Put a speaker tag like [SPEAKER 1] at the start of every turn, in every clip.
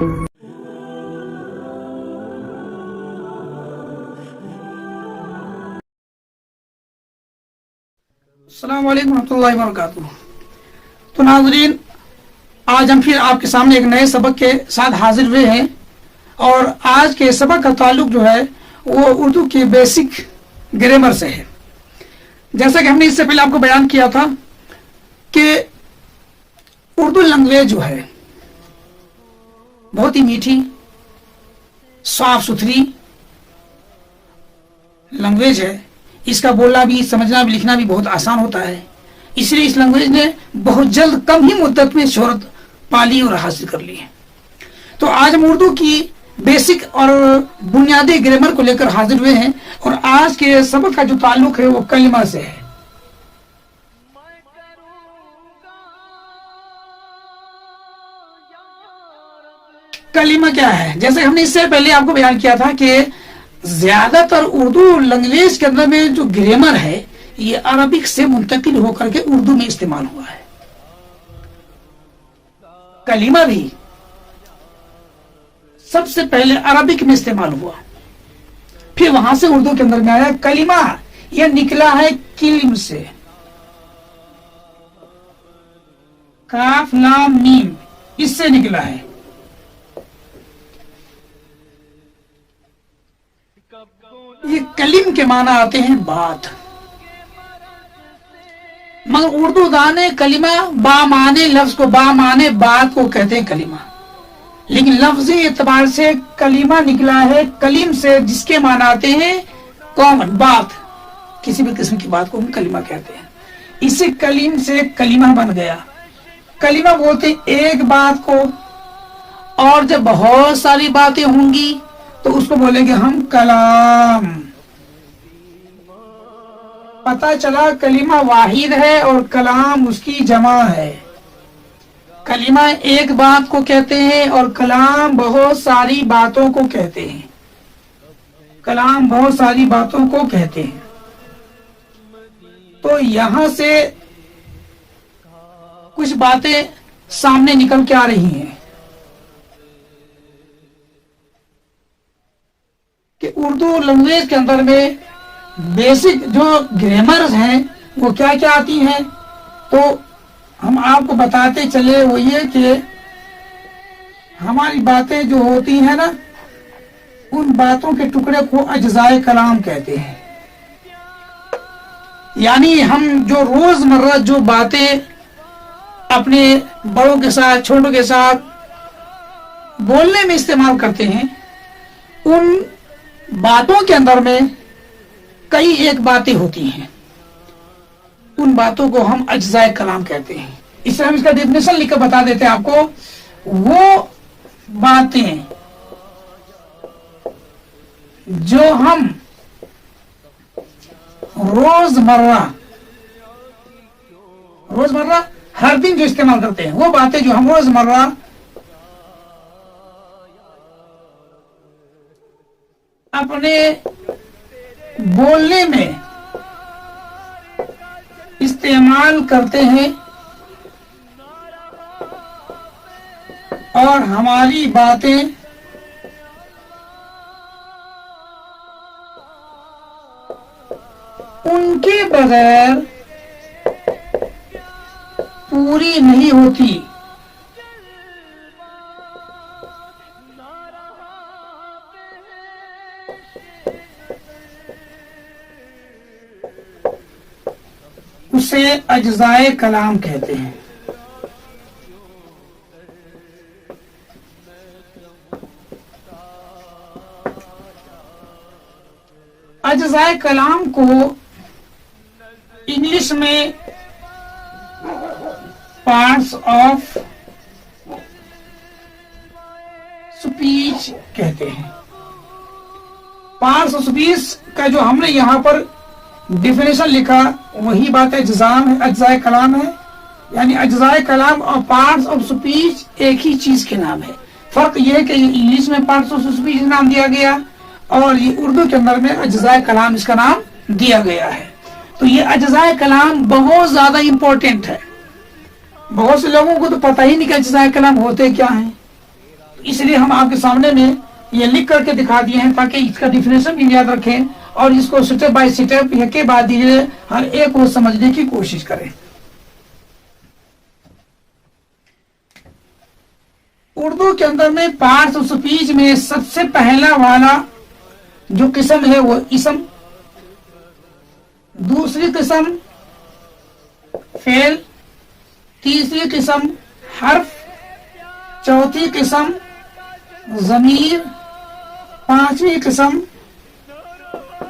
[SPEAKER 1] السلام علیکم ورحمۃ اللہ وبرکاتہ۔ تو ناظرین، آج ہم پھر آپ کے سامنے ایک نئے سبق کے ساتھ حاضر ہوئے ہیں، اور آج کے سبق کا تعلق جو ہے وہ اردو کے بیسک گرامر سے ہے۔ جیسا کہ ہم نے اس سے پہلے آپ کو بیان کیا تھا کہ اردو لینگویج جو ہے بہت ہی میٹھی، صاف ستھری لینگویج ہے۔ اس کا بولنا بھی، سمجھنا بھی، لکھنا بھی بہت آسان ہوتا ہے۔ اس لیے اس لینگویج نے بہت جلد کم ہی مدت میں شہرت پالی اور حاصل کر لی ہے۔ تو آج ہم اردو کی بیسک اور بنیادی گرامر کو لے کر حاضر ہوئے ہیں، اور آج کے سبق کا جو تعلق ہے وہ کلمہ سے ہے۔ کلمہ کیا ہے؟ جیسے ہم نے اس سے پہلے آپ کو بیان کیا تھا کہ زیادہ تر اردو لینگویج کے اندر میں جو گرامر ہے یہ عربک سے منتقل ہو کر کے اردو میں استعمال ہوا ہے۔ کلمہ بھی سب سے پہلے عربک میں استعمال ہوا، پھر وہاں سے اردو کے اندر میں آیا۔ کلمہ یہ نکلا ہے کلم سے، کاف لام میم، اس سے نکلا ہے۔ یہ کلم کے معنی آتے ہیں بات، مگر اردو دانے کلمہ بامانے لفظ کو، بامانے بات کو کہتے ہیں کلمہ، لیکن لفظی اعتبار سے کلمہ نکلا ہے کلم سے، جس کے معنی آتے ہیں کامن بات، کسی بھی قسم کی بات کو ہم کلمہ کہتے ہیں۔ اسی کلم سے کلمہ بن گیا۔ کلمہ بولتے ہیں ایک بات کو، اور جب بہت ساری باتیں ہوں گی تو اس کو بولیں گے ہم کلام۔ پتہ چلا کلمہ واحد ہے اور کلام اس کی جمع ہے۔ کلمہ ایک بات کو کہتے ہیں اور کلام بہت ساری باتوں کو کہتے ہیں۔ کلام بہت ساری باتوں کو کہتے ہیں۔ تو یہاں سے کچھ باتیں سامنے نکل کے آ رہی ہیں کہ اردو لینگویج کے اندر میں بیسک جو گرامرز ہیں وہ کیا کیا آتی ہیں۔ تو ہم آپ کو بتاتے چلے وہ یہ کہ ہماری باتیں جو ہوتی ہیں نا، ان باتوں کے ٹکڑے کو اجزائے کلام کہتے ہیں۔ یعنی ہم جو روزمرہ جو باتیں اپنے بڑوں کے ساتھ، چھوٹوں کے ساتھ بولنے میں استعمال کرتے ہیں، ان باتوں کے اندر میں کئی ایک باتیں ہوتی ہیں، ان باتوں کو ہم اجزائے کلام کہتے ہیں۔ اس سے ہم اس کا ڈیفینیشن لکھ کر بتا دیتے ہیں آپ کو۔ وہ باتیں جو ہم روزمرہ ہر دن جو استعمال کرتے ہیں، وہ باتیں جو ہم روزمرہ اپنے بولنے میں استعمال کرتے ہیں، اور ہماری باتیں ان کے بغیر پوری نہیں ہوتی۔ اسے اجزائے کلام کہتے ہیں۔ اجزائے کلام کو انگلش میں پارٹس آف سپیچ کہتے ہیں۔ پارٹس آف سپیچ کا جو ہم نے یہاں پر ڈیفینیشن لکھا وہی بات اجزائے کلام ہے۔ یعنی اجزائے کلام اور پارٹس آف سپیچ ایک ہی چیز کے نام ہے۔ فرق یہ ہے کہ انگلش میں پارٹس آف سپیچ نام دیا گیا اور یہ اردو کے اندر میں اجزائے کلام اس کا نام دیا گیا ہے۔ تو یہ اجزائے کلام بہت زیادہ امپورٹنٹ ہے۔ بہت سے لوگوں کو تو پتہ ہی نہیں کہ اجزائے کلام ہوتے کیا ہیں۔ इसलिए हम आपके सामने में ये लिख करके दिखा दिए हैं ताकि इसका डिफिनेशन भी याद रखें और इसको स्टेप बाय स्टेप के बाद ये हर एक को समझने की कोशिश करें। उर्दू के अंदर में पार्ट्स ऑफ स्पीच में सबसे पहला वाला जो किस्म है वो इसम, दूसरी किस्म फेल, तीसरी किस्म हर्फ, चौथी किस्म ज़मीर, पांचवी किस्म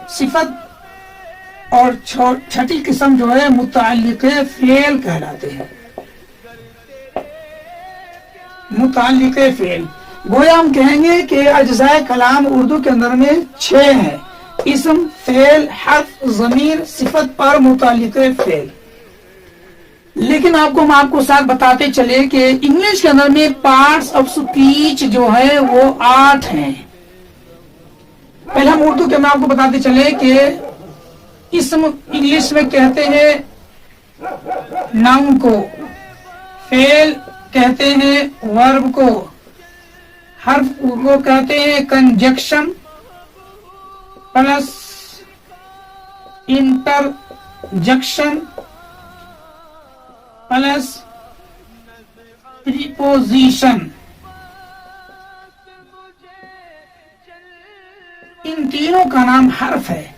[SPEAKER 1] सिफत और छठी किस्म जो है मुताल्लिक़े फेल कहलाते हैं। मुताल्लिक़े फेल गोया हम कहेंगे कि अज्ज़ाए कलाम उर्दू के अंदर में 6 है, इस्म, फेल, हर्फ, ज़मीर, सिफत और मुताल्लिक़े फेल। लेकिन हम आपको साथ बताते चले कि इंग्लिश के अंदर में पार्ट्स ऑफ स्पीच जो है वो 8 हैं। पहले हम उर्दू के अंदर आपको बताते चले कि इस्म इंग्लिश में कहते हैं नाउन को, फेल कहते हैं वर्ब को, हर्फ को कहते हैं conjunction plus interjection plus preposition. इन तीनों का नाम हर्फ है।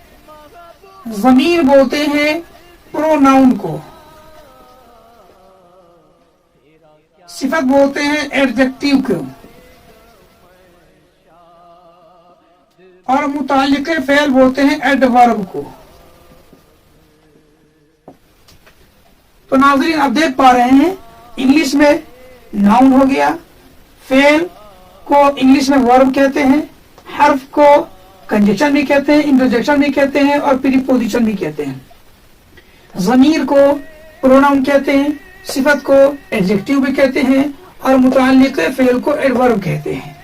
[SPEAKER 1] ज़मीर बोलते हैं प्रोनाउन को, सिफत बोलते हैं एडजेक्टिव को और मुताल्लिक़े फेल बोलते हैं एडवर्ब को। तो नाज़रीन आप देख पा रहे हैं इंग्लिश में नाउन हो गया, फेल को इंग्लिश में वर्ब कहते हैं, हर्फ को कंजक्शन भी कहते हैं, इंटरजेक्शन भी कहते हैं और प्रीपोजिशन भी कहते हैं। ज़मीर को प्रोनाउन कहते हैं, सिफत को एडजेक्टिव भी कहते हैं और मुताल्लिक़े फेल को एडवर्ब कहते हैं।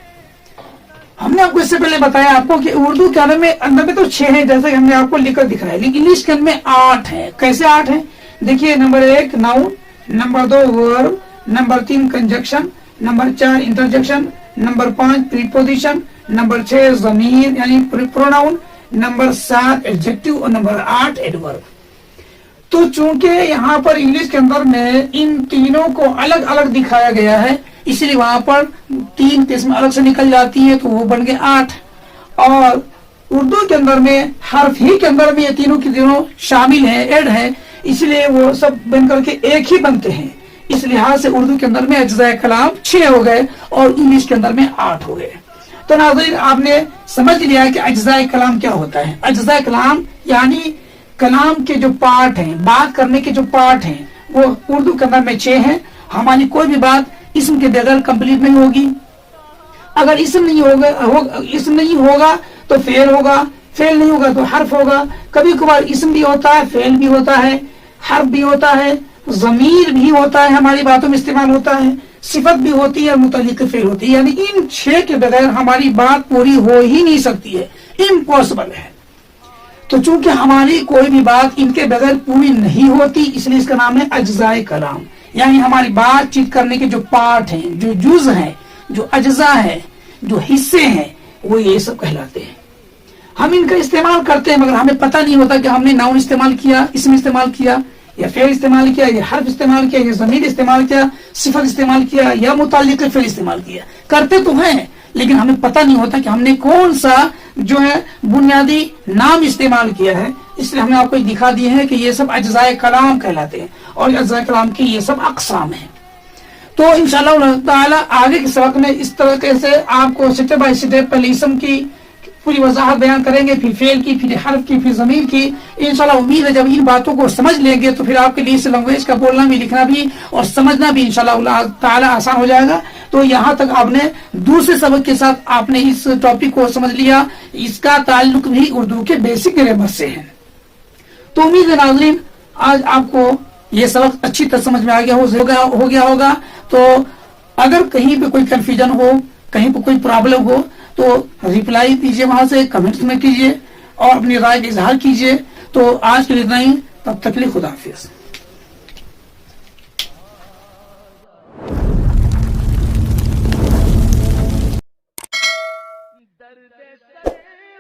[SPEAKER 1] हमने आपको इससे पहले बताया आपको कि उर्दू के अंदर में तो 6 है जैसे हमने आपको लिखकर दिखाया, लेकिन इंग्लिश के अंदर में 8 है। कैसे 8 है? देखिए, number 1 noun, number 2 verb, number 3 conjunction, number 4 interjection, number 5 preposition, number 6 ज़मीर यानी प्रोनाउन, नंबर 7 एडजेक्टिव और नंबर 8 एडवर्ब। तो चूंकि यहाँ पर इंग्लिश के अंदर में इन तीनों को अलग अलग दिखाया गया है, इसलिए वहां पर 3 किस्म अलग से निकल जाती है, तो वो बन गए 8। और उर्दू के अंदर में हर्फ ही के अंदर में ये तीनों की तीनों शामिल है, ऐड है, इसलिए वो सब बनकर के एक ही बनते हैं। इस लिहाज से उर्दू के अंदर में अज्ज़ाए कलाम 6 हो गए और इंग्लिश के अंदर में 8 हो गए। तो नाज़रीन आपने समझ लिया कि अज्ज़ाए कलाम क्या होता है। अज्ज़ाए कलाम यानी कलाम के जो पार्ट हैं, बात करने के जो पार्ट हैं, वो उर्दू के अंदर में 6 हैं। हमारी कोई भी बात इसम के बगैर कंप्लीट नहीं होगी। अगर इसम नहीं होगा तो फेल होगा, फेल नहीं होगा तो हर्फ होगा। कभी कभार इसम भी होता है, फेल भी होता है, हर्फ भी होता है, ज़मीर भी होता है, हमारी बातों में इस्तेमाल होता है, सिफत भी होती है और मुताल्लिक़े फेल होती है। यानी इन 6 के बगैर हमारी बात पूरी हो ही नहीं सकती है, इम्पॉसिबल है। तो चूंकि हमारी कोई भी बात इनके बगैर पूरी नहीं होती, इसलिए इसका नाम है अज्ज़ाए कलाम। यानी हमारी बातचीत करने के जो पार्ट हैं, जो जुज हैं, जो अज्जा है, जो हिस्से हैं, वो ये सब कहलाते हैं। हम इनका इस्तेमाल करते हैं मगर हमें पता नहीं होता कि हमने नाउन इस्तेमाल किया, इसमें इस्तेमाल किया, या फेल इस्तेमाल किया, या हर्फ इस्तेमाल किया, या ज़मीर इस्तेमाल किया, सिफत इस्तेमाल किया, या मुताल्लिक़े फेल इस्तेमाल किया। करते तो हैं लेकिन हमें पता नहीं होता कि हमने कौन सा जो है बुनियादी नाम इस्तेमाल किया है। इसलिए हमने आपको दिखा दिए हैं कि ये सब अज्ज़ाए कलाम कहलाते हैं और अज्ज़ाए कलाम की ये सब अक़साम हैं। तो इंशाअल्लाह ताला आगे के सबक में इस तरीके से आपको स्टेप बाय स्टेप पहले इसम की पूरी वजाहत बयान करेंगे, फिर फेल की, फिर हर्फ की, फिर ज़मीर की। इंशाअल्लाह उम्मीद है जब इन बातों को समझ लेंगे तो फिर आपके लिए इस लैंग्वेज का बोलना भी, लिखना भी और समझना भी इंशाअल्लाह ताला आसान हो जाएगा। तो यहाँ तक आपने दूसरे सबक के साथ आपने इस टॉपिक को समझ लिया, इसका ताल्लुक भी उर्दू के बेसिक ग्रामर से है। तो उम्मीद है नाज़रीन आज आपको ये सबक अच्छी तरह समझ में आ गया होगा। तो अगर कहीं पे कोई कंफ्यूजन हो, कहीं पे कोई प्रॉब्लम हो तो रिप्लाई दीजिए, वहां से कमेंट्स में कीजिए और अपनी राय का इजहार कीजिए। तो आज के लिए इतना ही, तब तक के लिए खुदा हाफिज़।
[SPEAKER 2] درد